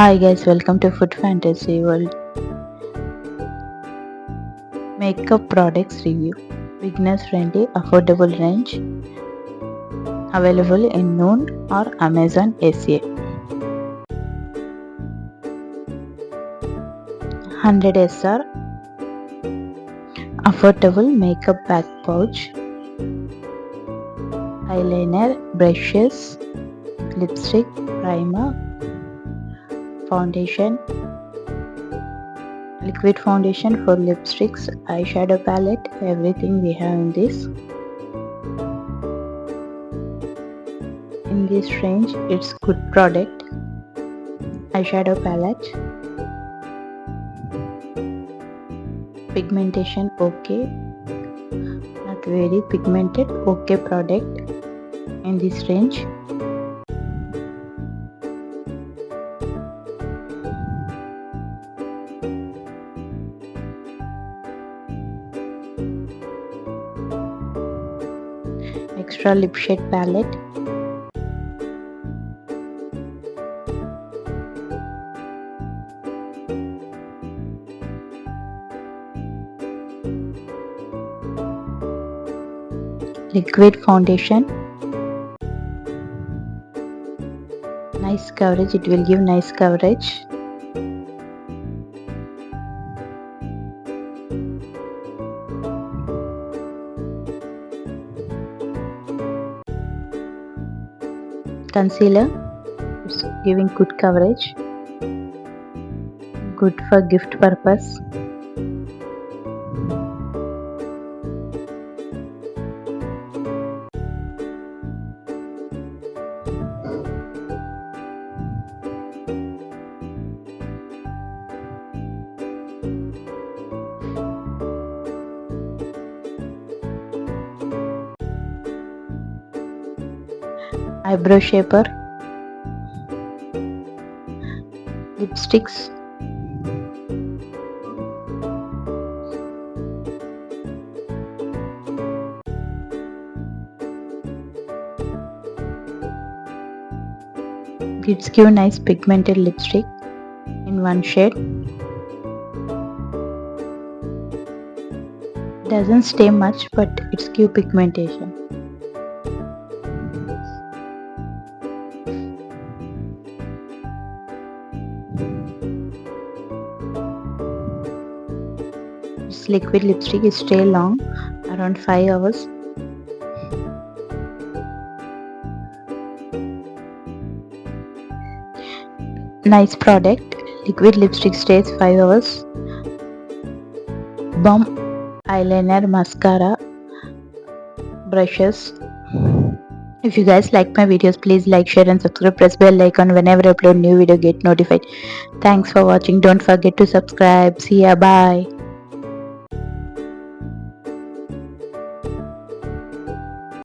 Hi guys, welcome to Food Fantasy World. Makeup products review. Beginners friendly, affordable range. Available in Noon or Amazon SA. 100 SR. Affordable makeup bag pouch. Eyeliner, brushes, lipstick, primer, foundation, liquid foundation for lipsticks, eyeshadow palette, everything we have in this. In this range, it's good product. Eyeshadow palette. Pigmentation okay. Not very pigmented, okay product in this range. Extra lip shade palette. Liquid foundation. Nice coverage, it will give nice coverage. Concealer, it's giving good coverage, good for gift purpose. Eyebrow shaper, lipsticks, it's give nice pigmented lipstick in one shade. Doesn't stay much, but it's give pigmentation. This liquid lipstick is stay long, around 5 hours. Nice product. Liquid lipstick stays 5 hours. Bomb eyeliner, mascara, brushes. If you guys like my videos, please like, share and subscribe. Press bell icon whenever I upload new video, get notified. Thanks for watching. Don't forget to subscribe. See ya. Bye.